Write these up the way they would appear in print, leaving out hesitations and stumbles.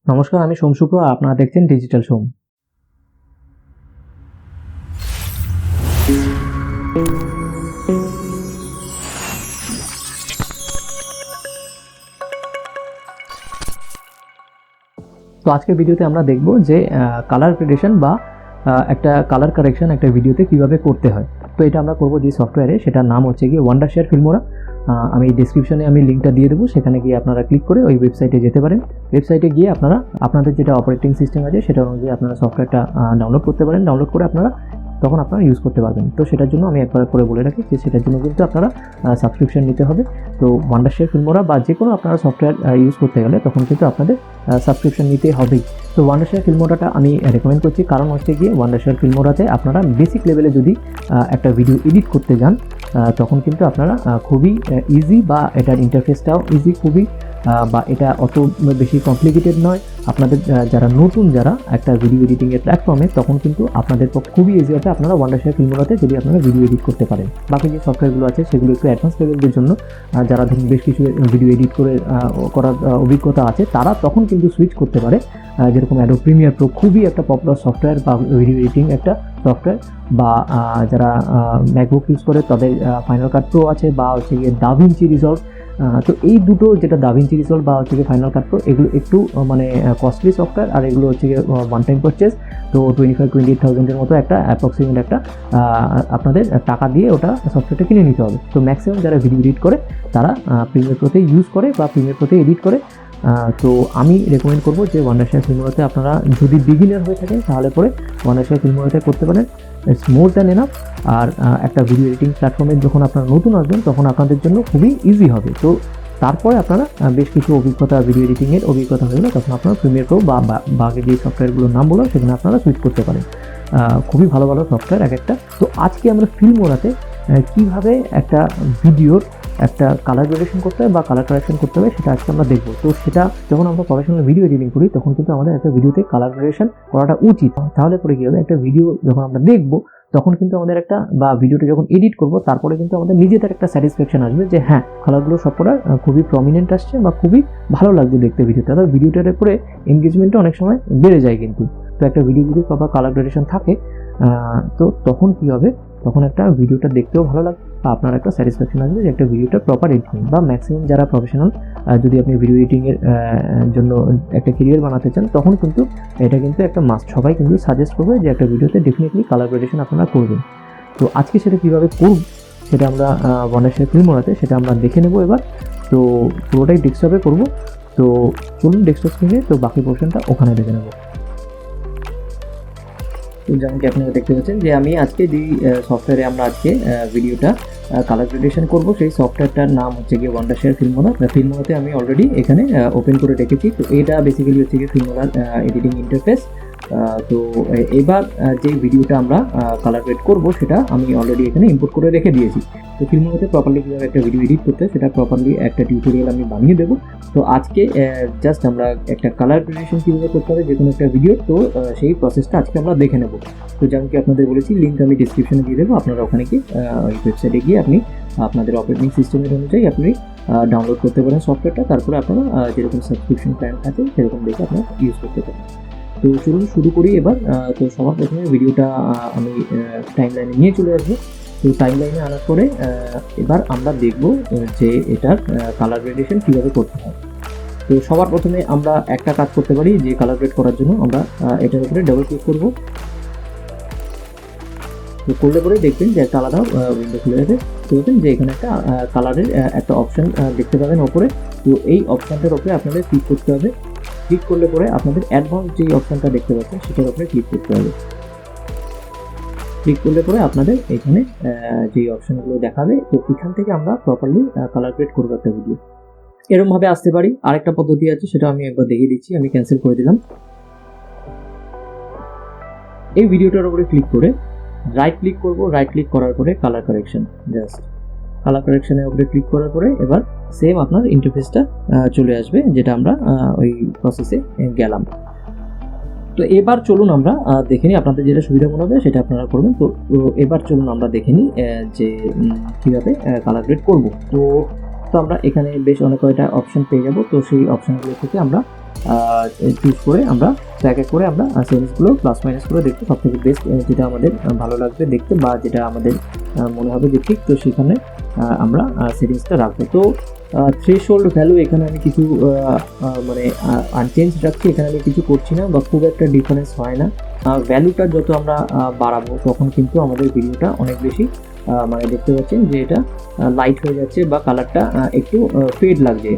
নমস্কার, আমি সোম শুক্র। আপনারা দেখছেন ডিজিটাল সোম। তো আজকের ভিডিওতে আমরা দেখব যে কালার গ্রেডেশন বা একটা কালার কারেকশন একটা ভিডিওতে কিভাবে করতে হয়। তো এটা আমরা করব যে সফটওয়্যারে, সেটার নাম হচ্ছে গিয়ে ওয়ান্ডারশেয়ার ফিল্মোরা। আমি ডিসক্রিপশনে লিঙ্কটা দিয়ে দেবো, সেখানে গিয়ে আপনারা ক্লিক করে ওই ওয়েবসাইটে যেতে পারেন। ওয়েবসাইটে গিয়ে আপনারা আপনাদের যেটা অপারেটিং সিস্টেম আছে সেটা অনুযায়ী আপনারা সফটওয়্যারটা ডাউনলোড করতে পারেন। ডাউনলোড করে আপনারা তখন আপনারা ইউজ করতে পারবেন। তো সেটার জন্য আমি একবার করে বলে রাখি যে সেটার জন্য কিন্তু আপনারা সাবস্ক্রিপশন নিতে হবে। তো ওয়ান্ডারশেয়ার ফিল্মোরা বা যে কোনো আপনারা সফটওয়্যার ইউজ করতে গেলে তখন কিন্তু আপনাদের সাবস্ক্রিপশন নিতে হবেই। তো ওয়ান্ডারশেয়ার ফিল্মোরাটা আমি রেকমেন্ড করছি, কারণ হচ্ছে গিয়ে ওয়ান্ডারশেয়ার ফিল্মোরাতে আপনারা বেসিক লেভেলে যদি একটা ভিডিও এডিট করতে যান তখন কিন্তু আপনারা খুবই ইজি, বা এটার ইন্টারফেসটাও ইজি খুবই, বা এটা অত বেশি কমপ্লিকেটেড নয়। আপনাদের যারা নতুন যারা একটা ভিডিও এডিটিংয়ের প্ল্যাটফর্মে, তখন কিন্তু আপনাদের পক্ষে খুবই ইজি হবে আপনারা ওয়ান্ডারশেয়ার ফিল্মোরাতে যদি আপনারা ভিডিও এডিট করতে পারেন। বাকি যে সফটওয়্যারগুলো আছে সেগুলো একটু অ্যাডভান্স লেভেলদের জন্য, যারা ধরুন বেশ কিছু ভিডিও এডিট করার অভিজ্ঞতা আছে তারা তখন কিন্তু সুইচ করতে পারে। যেরকম অ্যাডোব প্রিমিয়ার প্রো খুবই একটা পপুলার সফটওয়্যার বা ভিডিও এডিটিং একটা সফটওয়্যার, বা যারা ম্যাকবুক ইউজ করে তাদের ফাইনাল কাট প্রো আছে, বা হচ্ছে গিয়ে দাভিঞ্চি রিজলভ। তো এই দুটো, যেটা দাভিঞ্চি রিজলভ বা হচ্ছে গিয়ে ফাইনাল কাট প্রো, এগুলো একটু মানে কস্টলি সফটওয়্যার, আর এগুলো হচ্ছে গিয়ে ওয়ান টাইম পারচেজ। তো 25-28,000-এর মতো একটা অ্যাপ্রক্সিমেট একটা আপনাদের টাকা দিয়ে ওটা সফটওয়্যারটা কিনে নিতে হবে। তো ম্যাক্সিমাম যারা ভিডিও এডিট করে তারা প্রিমিয়ার প্রোতে ইউজ করে বা প্রিমিয়ার প্রোতে এডিট করে। তো আমি রেকমেন্ড করবো যে ওয়ান্ডারশেয়ার ফিল্মোরাতে আপনারা যদি বিগিনার হয়ে থাকেন তাহলে পরে ওয়ান্ডারশেয়ার ফিল্মোরাতে করতে পারেন। It's more than enough. আর একটা ভিডিও এডিটিং প্ল্যাটফর্মে যখন আপনারা নতুন আসবেন তখন আপনাদের জন্য খুবই ইজি হবে। তো তারপরে আপনারা বেশ কিছু অভিজ্ঞতা, ভিডিও এডিটিংয়ের অভিজ্ঞতা হয়ে গেলে তখন আপনারা প্রিমিয়ার প্রো বা বাকি যে সফটওয়্যারগুলোর নাম বললাম সেখানে আপনারা সুইচ করতে পারেন। খুবই ভালো ভালো সফটওয়্যার এক একটা। তো আজকে আমরা ফিল্মোরাতে কীভাবে একটা ভিডিওর একটা কালার গ্রেডেশন করতে হবে বা কালার কারেকশন করতে হবে সেটা আজকে আমরা দেখবো। তো সেটা যখন আমরা প্রফেশনাল ভিডিও এডিটিং করি তখন কিন্তু আমাদের একটা ভিডিওতে কালার গ্রেডেশন করাটা উচিত। তাহলে পরে কী হবে, একটা ভিডিও যখন আমরা দেখবো তখন কিন্তু আমাদের একটা, বা ভিডিওটা যখন এডিট করবো তারপরে কিন্তু আমাদের নিজেদের একটা স্যাটিসফ্যাকশন আসবে যে হ্যাঁ, কালারগুলো সবকটা খুবই প্রমিনেন্ট আসছে বা খুবই ভালো লাগবে দেখতে ভিডিওটা। তাহলে ভিডিওটার উপরে এনগেজমেন্টটা অনেক সময় বেড়ে যায় কিন্তু। তো একটা ভিডিও যদি প্রপার কালার গ্রেডেশন থাকে তো তখন কী হবে, তখন একটা ভিডিওটা দেখতেও ভালো লাগবে বা আপনার একটা স্যাটিসফ্যাকশন আসবে যে একটা ভিডিওটা প্রপার এডিটিং। বা ম্যাক্সিমাম যারা প্রফেশনাল, যদি আপনি ভিডিও এডিটিংয়ের জন্য একটা ক্যারিয়ার বানাতে চান তখন কিন্তু এটা কিন্তু একটা মাস্ট। সবাই কিন্তু সাজেস্ট করবে যে একটা ভিডিওতে ডেফিনেটলি কালার গ্রেডেশন আপনারা করবেন। তো আজকে সেটা কীভাবে করব সেটা আমরা ওয়ান্ডারশেয়ার ফিল্মোরাতে সেটা আমরা দেখে নেব এবার। তো পুরোটাই ডেস্কটপে করব। তো চলুন ডেস্কটপ স্ক্রিনে, তো বাকি পোর্শনটা ওখানে দেখে নেব। তো যেমন কি আপনারা দেখতে পাচ্ছেন যে আমি আজকে যেই সফটওয়্যারে আমরা আজকে ভিডিওটা কালার গ্রেডেশন করব সেই সফটওয়্যারটার নাম হচ্ছে গিয়ে ওয়ান্ডারশেয়ার ফিল্মোরা। ফিল্মোরাতে আমি অলরেডি এখানে ওপেন করে রেখেছি। তো এটা বেসিক্যালি হচ্ছে গিয়ে ফিল্মোরার এডিটিং ইন্টারফেস। তো এবার যে ভিডিওটা আমরা কালার গ্রেড করব সেটা আমি অলরেডি এখানে ইম্পোর্ট করে রেখে দিয়েছি। তো ফিল্মোরাতে প্রপারলি কীভাবে একটা ভিডিও এডিট করতে সেটা প্রপারলি একটা টিউটোরিয়াল আমি বানিয়ে দেবো। তো আজকে জাস্ট আমরা একটা কালার গ্রেডেশন কীভাবে করতে হবে যে কোনো একটা ভিডিও, তো সেই প্রসেসটা আজকে আমরা দেখে নেব। তো যেমন কি আপনাদের বলেছি, লিঙ্ক আমি ডিসক্রিপশনে দিয়ে দেবো। আপনারা ওখানে গিয়ে ওই ওয়েবসাইটে গিয়ে আপনি আপনাদের অপারেটিং সিস্টেমের অনুযায়ী আপনি ডাউনলোড করতে পারেন সফটওয়্যারটা। তারপরে আপনারা যেরকম সাবস্ক্রিপশন প্ল্যান আছে সেরকম দেখে আপনারা ইউজ করতে পারেন। তো চলুন শুরু করি এবার। তো সবার প্রথমে ভিডিওটা আমি টাইমলাইনে নিয়ে চলে আসবো। তো টাইমলাইনে আনার পরে এবার আমরা দেখব যে এটার কালার গ্রেডেশন কীভাবে করতে হয়। তো সবার প্রথমে আমরা একটা কাজ করতে পারি, যে কালার গ্রেড করার জন্য আমরা এটার উপরে ডাবল ক্লিক করব। তো করলে পরে দেখবেন যে একটা আলাদা উইন্ডো খুলে যাবে। দেখবেন যে এখানে একটা কালারের একটা অপশান দেখতে পাবেন ওপরে। তো এই অপশানটার উপরে আপনাদের ক্লিক করতে হবে। ক্লিক করলে পরে আপনাদের অ্যাডভান্স যেই অপশানটা দেখতে পাচ্ছেন সেটার উপরে ক্লিক করতে হবে। ক্লিক করলে পরে আপনাদের এখানে যেই অপশানগুলো দেখাবে, তো এখান থেকে আমরা প্রপারলি কালার গ্রেড করবো একটা ভিডিও। এরকমভাবে আসতে পারি। আরেকটা পদ্ধতি আছে, সেটা আমি একবার দেখিয়ে দিচ্ছি। আমি ক্যান্সেল করে দিলাম। এই ভিডিওটার উপরে ক্লিক করে রাইট ক্লিক করব। রাইট ক্লিক করার পরে কালার কারেকশন, জাস্ট কালার কারেকশনের উপরে ক্লিক করার পরে এবার সেম আপনার ইন্টারফেসটা চলে আসবে, যেটা আমরা ওই প্রসেসে গেলাম। তো এবার চলুন আমরা দেখে নিই, আপনাদের যেটা সুবিধা মনে হবে সেটা আপনারা করবেন। তো এবার চলুন আমরা দেখে নিই যে কীভাবে কালার গ্রেড করবো। তো আমরা এখানে বেশ অনেক কয়টা অপশান পেয়ে যাব। তো সেই অপশানগুলো থেকে আমরা চুজ করে আমরা এক এক করে আমরা সেটিংসগুলো প্লাস মাইনাস করে দেখতে সবথেকে বেস্ট যেটা আমাদের ভালো লাগবে দেখতে বা যেটা আমাদের মনে হবে যে ঠিক, তো সেখানে আমরা সেটিংসটা রাখবো। তো থ্রেশহোল্ড ভ্যালু এখানে আমি কিছু মানে আনচেঞ্জ রাখছি, এখানে আমি কিছু করছি না বা খুব একটা ডিফারেন্স হয় না। ভ্যালুটা যত আমরা বাড়াবো তখন কিন্তু আমাদের ভিডিওটা অনেক বেশি মানে দেখতে পাচ্ছেন যে এটা লাইট হয়ে যাচ্ছে বা কালারটা একটু ফেড লাগছে,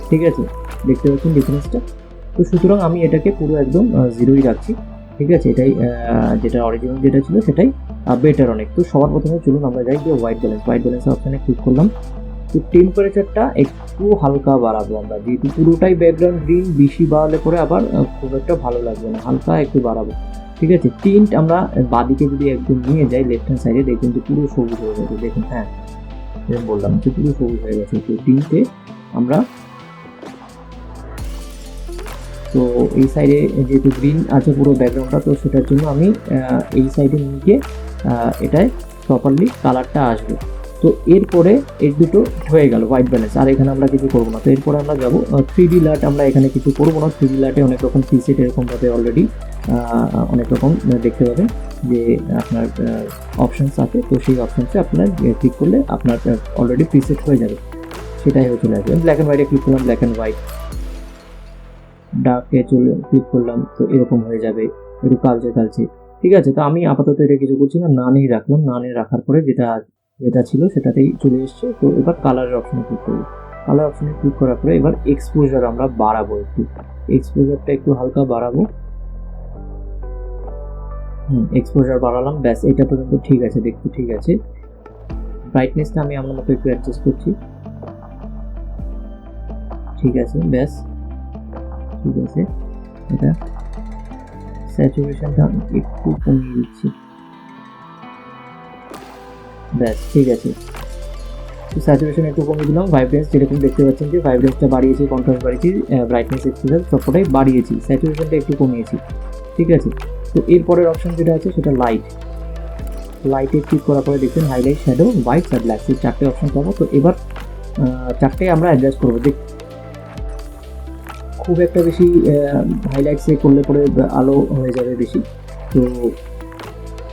ঠিক আছে, দেখতে পাচ্ছেন ডিফারেন্সটা। তো সুতরাং আমি এটাকে পুরো একদম জিরোই রাখছি, ঠিক আছে, এটাই যেটা অরিজিনাল যেটা ছিল সেটাই বেটার অনেক। তো সবার প্রথমে চলুন আমরা যাই যে হোয়াইট ব্যালেন্স অপশানে ক্লিক করলাম। তো টেম্পারেচারটা একটু হালকা বাড়াবো আমরা, যেহেতু পুরোটাই ব্যাকগ্রাউন্ড গ্রিন, বেশি বাড়ালে পরে আবার খুব একটা ভালো লাগবে না, হালকা একটু বাড়াবো, ঠিক আছে। টিন্ট আমরা বাদিকে যদি একদম নিয়ে যাই লেফট হ্যান্ড সাইডে দেখুন তো পুরো সবুজ হয়ে গেছে, দেখুন, হ্যাঁ বললাম যে পুরো সবুজ হয়ে গেছে। তো টিন্টে আমরা, তো এই সাইডে যেহেতু গ্রিন আছে পুরো ব্যাকগ্রাউন্ডটা, তো সেটার জন্য আমি এই সাইডে নিয়ে গিয়ে এটায় প্রপারলি কালারটা আসবে। তো এরপরে এই দুটো হয়ে গেল হোয়াইট ব্যালেন্স, আর এখানে আমরা কিছু করবো না। তো এরপরে আমরা যাবো 3D লাইট, আমরা এখানে কিছু করবো না। 3D লাইটে অনেক রকম প্রিসেট এরকমভাবে অলরেডি অনেক রকম দেখতে পাবেন যে আপনার অপশানস আছে, তো সেই অপশানসে আপনার ক্লিক করলে আপনার অলরেডি প্রিসেট হয়ে যাবে, সেটাই হয়ে চলে আসবে। ব্ল্যাক অ্যান্ড হোয়াইটে ক্লিক করলাম, ব্ল্যাক অ্যান্ড হোয়াইট, ডার্কে চলে ক্লিক করলাম, তো এরকম হয়ে যাবে, একটু কালচে, ঠিক আছে। তো আমি আপাতত এটা কিছু করছি না, নানেই রাখলাম। নানে রাখার পরে যেটা ছিল সেটাতেই চলে এসছে। তো এবার কালারের অপশানে ক্লিক করবো। কালার অপশানে ক্লিক করার পরে এবার এক্সপোজার আমরা বাড়াবো, একটু এক্সপোজারটা একটু হালকা বাড়াবো। এক্সপোজার বাড়ালাম, ব্যাস এটা পর্যন্ত ঠিক আছে, দেখতে ঠিক আছে। ব্রাইটনেসটা আমি আমার মতো একটু অ্যাডজাস্ট করছি, ঠিক আছে, ব্যাস ঠিক আছে। এটা স্যাচুরেশনটা একটু কমিয়ে দিচ্ছি, ব্যাস ঠিক আছে। তো স্যাচুরেশন একটু কমিয়ে দিলাম। ভাইব্রেন্স যেরকম দেখতে পাচ্ছেন যে ভাইব্রেন্সটা বাড়িয়েছি, কন্ট্রাস্ট বাড়িয়েছি, ব্রাইটনেস এক্সপোজার সবকটাই বাড়িয়েছি, স্যাচুরেশনটা একটু কমিয়েছি, ঠিক আছে। তো এরপরের অপশন যেটা আছে সেটা লাইটে ক্লিক করার পরে দেখবেন হাইলাইট, শ্যাডো, হোয়াইট আর ব্ল্যাক, এই চারটে অপশন পাবো। তো এবার চারটে আমরা অ্যাডজাস্ট করবো। খুব একটা বেশি হাইলাইটসে করলে পরে আলো হয়ে যাবে বেশি, তো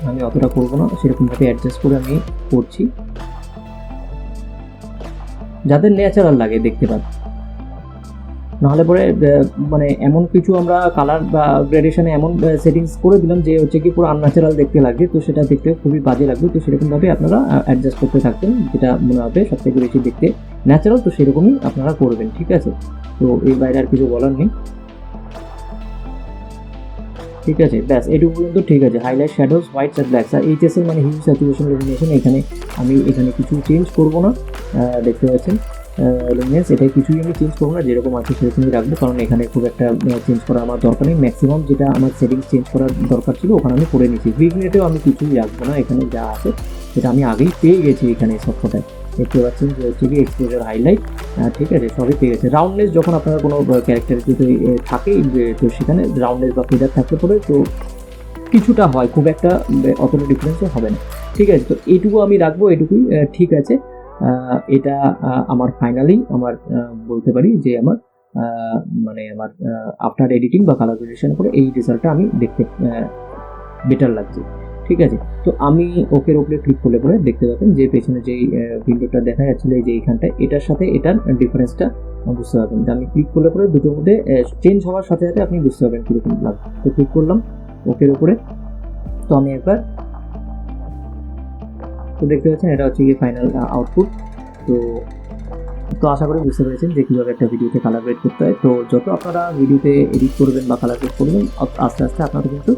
আমি অতটা করবো না, সেরকমভাবে অ্যাডজাস্ট করে আমি করছি, যাদের ন্যাচারাল লাগে দেখতে পান। নাহলে পরে মানে এমন কিছু আমরা কালার বা গ্রেডেশনে এমন সেটিংস করে দিলাম যে হচ্ছে কি পুরো আনন্যাচারাল দেখতে লাগবে, তো সেটা দেখতে খুবই বাজে লাগবে। তো সেরকমভাবে আপনারা অ্যাডজাস্ট করতে থাকবেন, যেটা মনে হবে সবথেকে বেশি দেখতে ন্যাচারাল, তো সেরকমই আপনারা করবেন, ঠিক আছে। তো এর বাইরে আর কিছু বলার নেই, ঠিক আছে, ব্যাস এটুকু পর্যন্ত ঠিক আছে। হাইলাইট, শ্যাডোজ, হোয়াইটস আর ব্ল্যাকস আর এইচএসএল মানে হিউজ স্যাচুরেশন, ইলুমিনেশন, এখানে কিছু চেঞ্জ করবো না, দেখতে পাচ্ছেন লুমিনেন্স, এটাই কিছুই আমি চেঞ্জ করবো না, যেরকম আছে সেরকমই রাখবো, কারণ এখানে খুব একটা চেঞ্জ করার আমার দরকার নেই। ম্যাক্সিমাম যেটা আমার সেটিংস চেঞ্জ করার দরকার ছিল ওখানে আমি করে নিয়েছি। ভিগনেটেও আমি কিছুই রাখবো না, এখানে যা আছে সেটা আমি আগেই পেয়ে গেছি, এখানে সবকটায় দেখতে পাচ্ছেন যে হচ্ছে কি এক্সপোজার, হাইলাইট, ঠিক আছে, সবই পেয়ে গেছে। রাউন্ডনেস যখন আপনার কোনো ক্যারেক্টার যদি থাকে, তো সেখানে রাউন্ডনেস বা ফেদার থাকলে পরে তো কিছুটা হয়, খুব একটা অতটা ডিফারেন্সও হবে না, ঠিক আছে। তো এইটুকু আমি রাখবো, এটুকুই ঠিক আছে। এটা আমার ফাইনালি আমার বলতে পারি যে আমার মানে আমার আফটার এডিটিং বা কালার গ্রেডেশন করে এই রেজাল্টটা আমি দেখতে বেটার লাগছে, ঠিক আছে। তো আমি ওকের উপরে ক্লিক করলে পরে দেখতে পাবেন যে পেছনে যেই উইন্ডোটা দেখা যাচ্ছিল এই যে এইখানটায়, এটার সাথে এটার ডিফারেন্সটা বুঝতে পারবেন। যে আমি ক্লিক করলে পরে দুটোর মধ্যে চেঞ্জ হওয়ার সাথে সাথে আপনি বুঝতে পারবেন কীরকম লাগবে। তো ক্লিক করলাম ওকের উপরে, তো আমি একবার, তো দেখতে পাচ্ছেন এটা হচ্ছে গিয়ে ফাইনাল আউটপুট। তো আশা করি বুঝতে পেরেছেন যে কীভাবে একটা ভিডিওতে কালার গ্রেড করতে হয়। তো যত আপনারা ভিডিওতে এডিট করবেন বা কালার গ্রেড করবেন, আস্তে আস্তে আপনারা কিন্তু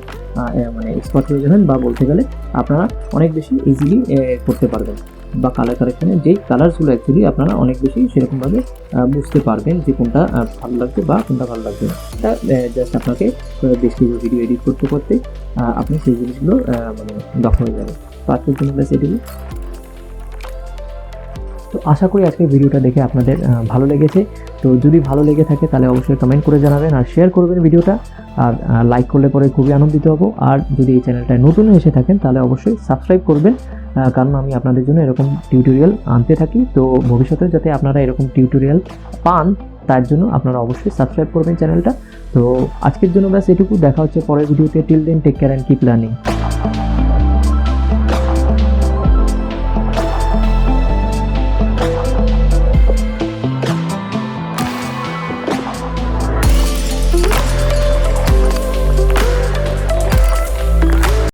মানে এক্সপার্ট হয়ে যাবেন, বা বলতে গেলে আপনারা অনেক বেশি ইজিলি করতে পারবেন, বা কালার কারেকশানে যেই কালারসগুলো অ্যাকচুয়ালি আপনারা অনেক বেশি সেরকমভাবে বুঝতে পারবেন যে কোনটা ভালো লাগবে বা কোনটা ভালো লাগবে না। এটা জাস্ট আপনাকে বেশ কিছু ভিডিও এডিট করতে করতে আপনি সেই জিনিসগুলো মানে দক্ষ হয়ে যাবেন। তো আজকের জন্য ব্যাস এটুকু। তো আশা করি আজকের ভিডিওটা দেখে আপনাদের ভালো লেগেছে। তো যদি ভালো লেগে থাকে তাহলে অবশ্যই কমেন্ট করে জানাবেন আর শেয়ার করবেন ভিডিওটা, আর লাইক করলে পরে খুবই আনন্দিত হব। আর যদি এই চ্যানেলটায় নতুন এসে থাকেন তাহলে অবশ্যই সাবস্ক্রাইব করবেন, কারণ আমি আপনাদের জন্য এরকম টিউটোরিয়াল আনতে থাকি। তো ভবিষ্যতে যাতে আপনারা এরকম টিউটোরিয়াল পান তার জন্য আপনারা অবশ্যই সাবস্ক্রাইব করবেন চ্যানেলটা। তো আজকের জন্য ব্যাস এটুকু, দেখা হচ্ছে পরের ভিডিওতে। Till then take care and keep learning.